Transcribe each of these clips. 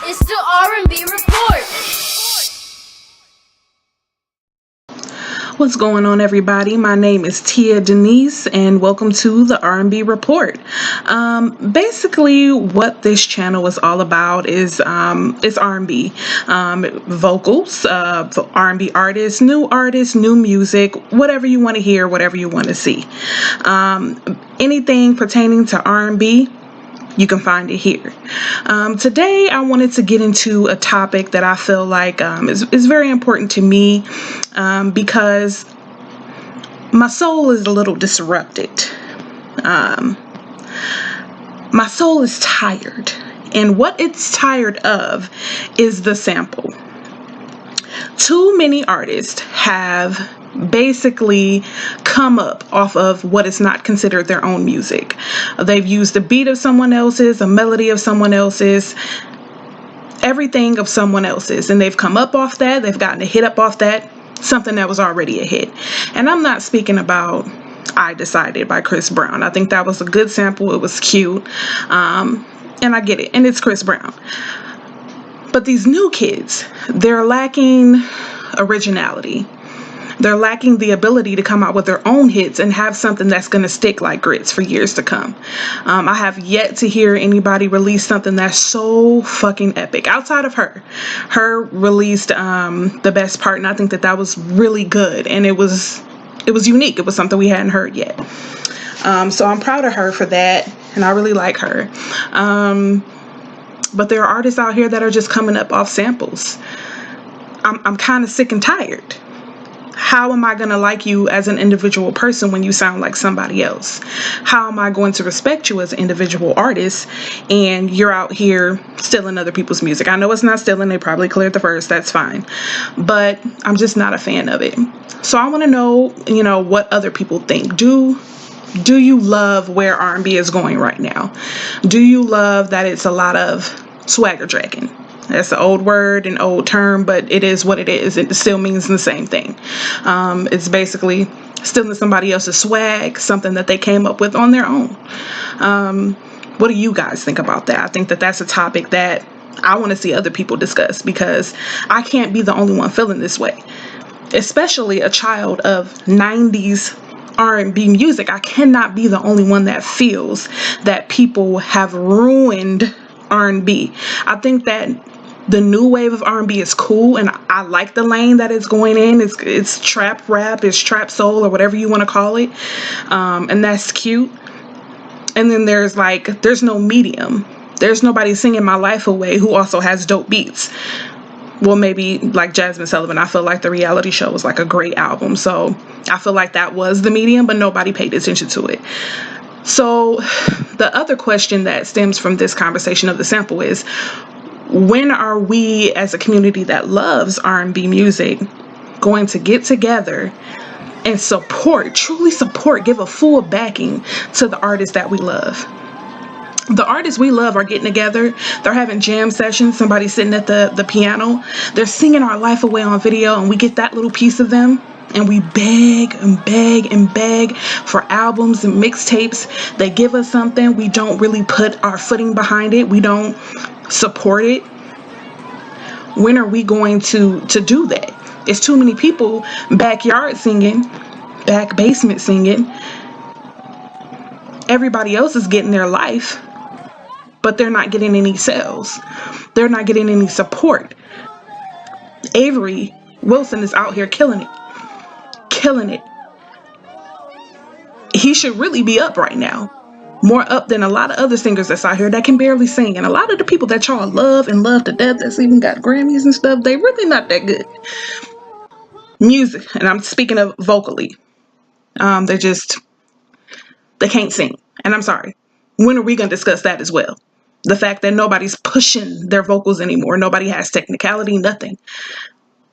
It's the R&B report. What's going on, everybody? My name is Tia Denise, and welcome to the R&B report. Basically, what this channel is all about is R&B, vocals, R&B artists, new music, whatever you want to hear, whatever you want to see. Anything pertaining to R&B, you can find it here. Today, I wanted to get into a topic that I feel like is very important to me because my soul is a little disrupted. My soul is tired, and what it's tired of is the sample. Too many artists have basically come up off of what is not considered their own music. They've used the beat of someone else's, a melody of someone else's, everything of someone else's, and they've come up off that. They've gotten a hit up off that, something that was already a hit. And I'm not speaking about I Decided by Chris Brown. I think that was a good sample. It was cute, and I get it, and it's Chris Brown. But these new kids, they're lacking originality. They're lacking the ability to come out with their own hits and have something that's going to stick like grits for years to come. I have yet to hear anybody release something that's so fucking epic. Outside of her released The Best Part, and I think that was really good, and it was unique. It was something we hadn't heard yet. So I'm proud of her for that, and I really like her. But there are artists out here that are just coming up off samples. I'm kind of sick and tired. How am I going to like you as an individual person when you sound like somebody else? How am I going to respect you as an individual artist and you're out here stealing other people's music? I know it's not stealing. They probably cleared the verse. That's fine. But I'm just not a fan of it. So I want to know, what other people think. Do you love where R&B is going right now? Do you love that it's a lot of swagger jacking? That's an old word, an old term, but it is what it is. It still means the same thing. It's basically stealing somebody else's swag, something that they came up with on their own. What do you guys think about that? I think that that's a topic that I want to see other people discuss, because I can't be the only one feeling this way. Especially a child of 90s R&B music. I cannot be the only one that feels that people have ruined R&B. I think that the new wave of R&B is cool, and I like the lane that it's going in. It's trap rap, it's trap soul, or whatever you want to call it, and that's cute. And then there's no medium. There's nobody singing My Life Away who also has dope beats. Well, maybe like Jasmine Sullivan. I feel like The Reality Show was like a great album, so I feel like that was the medium, but nobody paid attention to it. So the other question that stems from this conversation of the sample is, when are we as a community that loves R&B music going to get together and truly support, give a full backing to the artists that we love? The artists we love are getting together. They're having jam sessions. Somebody's sitting at the piano. They're singing Our Life Away on video, and we get that little piece of them. And we beg and beg and beg for albums and mixtapes. They give us something. We don't really put our footing behind it. We don't support it. When are we going to do that? It's too many people backyard singing, back basement singing. Everybody else is getting their life, but they're not getting any sales. They're not getting any support. Avery Wilson is out here killing it. He should really be up right now. More up than a lot of other singers that's out here that can barely sing. And a lot of the people that y'all love and love to death that's even got Grammys and stuff, they really not that good. Music, and I'm speaking of vocally. They can't sing. And I'm sorry. When are we going to discuss that as well? The fact that nobody's pushing their vocals anymore. Nobody has technicality, nothing.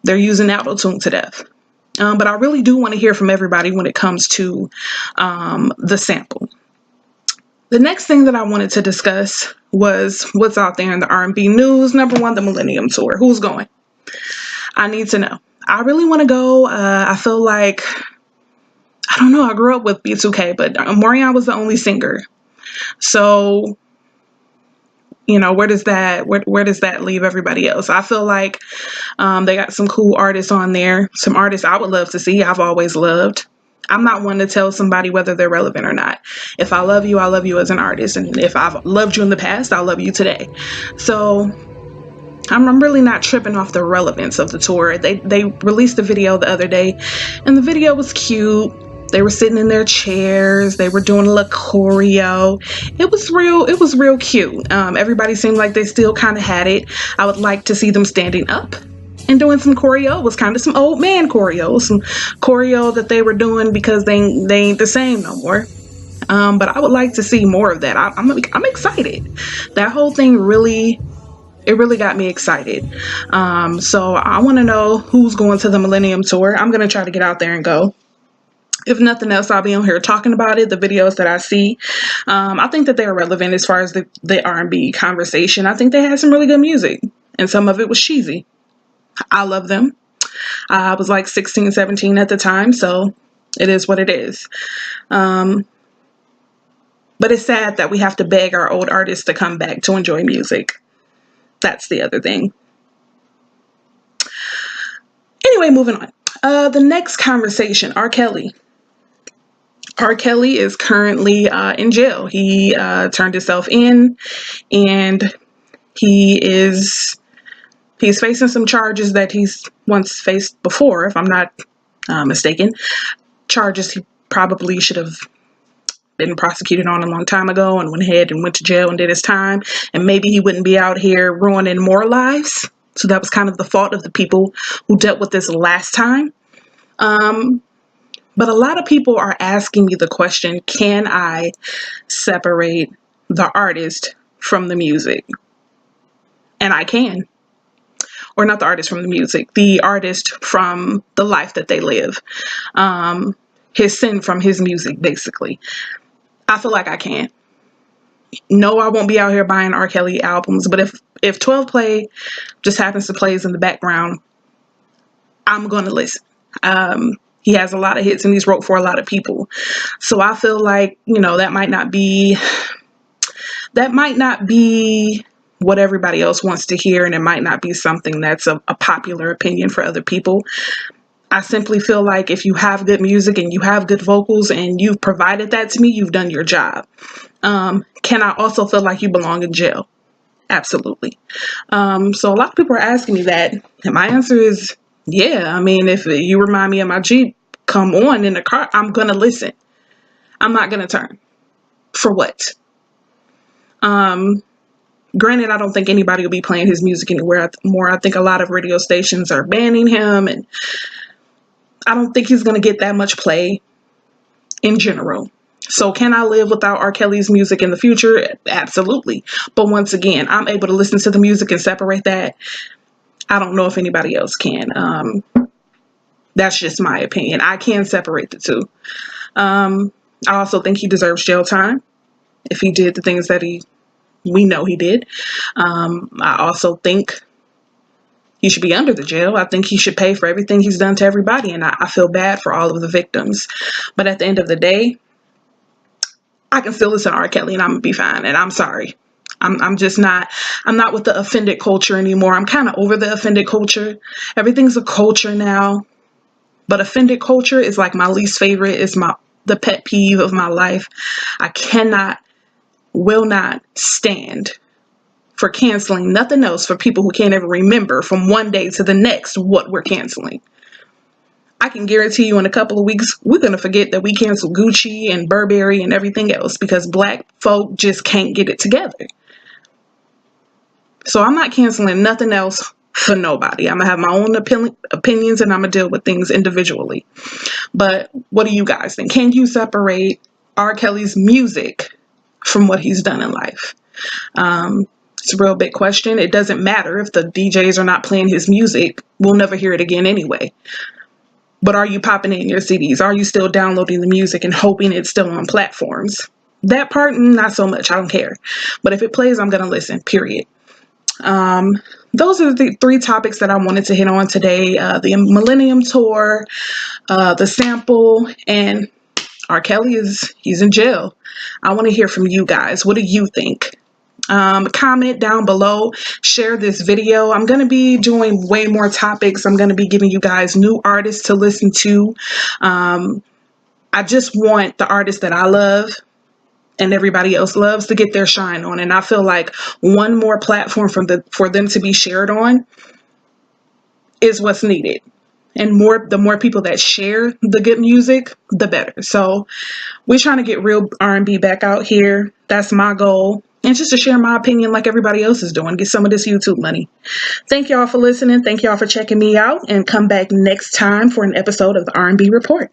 They're using auto-tune to death. But I really do want to hear from everybody when it comes to the sample. The next thing that I wanted to discuss was what's out there in the R&B news. Number one, the Millennium Tour. Who's going? I need to know. I really want to go. I feel like, I don't know, I grew up with B2K, but Morian was the only singer. So, you know, where does that leave everybody else? I feel like they got some cool artists on there. Some artists I would love to see. I've always loved. I'm not one to tell somebody whether they're relevant or not. If I love you as an artist. And if I've loved you in the past, I'll love you today. So I'm really not tripping off the relevance of the tour. They released a video the other day, and the video was cute. They were sitting in their chairs. They were doing a little choreo. It was real cute. Everybody seemed like they still kind of had it. I would like to see them standing up and doing some choreo. It was kind of some old man choreo. Some choreo that they were doing because they ain't the same no more. But I would like to see more of that. I'm excited. That whole thing really got me excited. So I want to know who's going to the Millennium Tour. I'm going to try to get out there and go. If nothing else, I'll be on here talking about it, the videos that I see. I think that they're relevant as far as the R&B conversation. I think they had some really good music, and some of it was cheesy. I love them. I was like 16, 17 at the time, so it is what it is. But it's sad that we have to beg our old artists to come back to enjoy music. That's the other thing. Anyway, moving on. The next conversation, R. Kelly. R. Kelly is currently in jail. He turned himself in, and he's facing some charges that he's once faced before, if I'm not mistaken. Charges he probably should have been prosecuted on a long time ago and went ahead and went to jail and did his time. And maybe he wouldn't be out here ruining more lives. So that was kind of the fault of the people who dealt with this last time. But a lot of people are asking me the question, can I separate the artist from the music? And I can. Or not the artist from the music, the artist from the life that they live. His sin from his music, basically. I feel like I can. No, I won't be out here buying R. Kelly albums, but if 12 Play just happens to play in the background, I'm going to listen. He has a lot of hits and he's wrote for a lot of people. So I feel like, you know, that might not be what everybody else wants to hear, and it might not be something that's a popular opinion for other people. I simply feel like if you have good music and you have good vocals and you've provided that to me, you've done your job. Can I also feel like you belong in jail? Absolutely. So a lot of people are asking me that, and my answer is yeah. I mean, if you remind me of my Jeep, come on in the car, I'm gonna listen. I'm not gonna turn. For what? Granted, I don't think anybody will be playing his music anywhere more. I think a lot of radio stations are banning him, and I don't think he's going to get that much play in general. So can I live without R. Kelly's music in the future? Absolutely. But once again, I'm able to listen to the music and separate that. I don't know if anybody else can. That's just my opinion. I can separate the two. I also think he deserves jail time if he did the things that we know he did. I also think he should be under the jail. I think he should pay for everything he's done to everybody, and I feel bad for all of the victims. But at the end of the day, I can still listen to R. Kelly and I'm gonna be fine. And I'm sorry. I'm not with the offended culture anymore. I'm kind of over the offended culture. Everything's a culture now. But offended culture is like my least favorite. It's the pet peeve of my life. I will not stand for canceling nothing else for people who can't ever remember from one day to the next what we're canceling. I can guarantee you in a couple of weeks, we're going to forget that we canceled Gucci and Burberry and everything else because black folk just can't get it together. So I'm not canceling nothing else for nobody. I'm going to have my own opinions and I'm going to deal with things individually. But what do you guys think? Can you separate R. Kelly's music from what he's done in life? It's a real big question. It doesn't matter if the DJs are not playing his music. We'll never hear it again anyway. But are you popping in your CDs? Are you still downloading the music and hoping it's still on platforms? That part, not so much. I don't care. But if it plays, I'm going to listen, period. Those are the 3 topics that I wanted to hit on today. The Millennium Tour, the sample, and R. Kelly he's in jail. I want to hear from you guys. What do you think? Comment down below, share this video. I'm going to be doing way more topics. I'm going to be giving you guys new artists to listen to. I just want the artists that I love and everybody else loves to get their shine on. And I feel like one more platform for them to be shared on is what's needed. And the more people that share the good music, the better. So we're trying to get real R&B back out here. That's my goal. And just to share my opinion like everybody else is doing. Get some of this YouTube money. Thank y'all for listening. Thank y'all for checking me out. And come back next time for an episode of the R&B Report.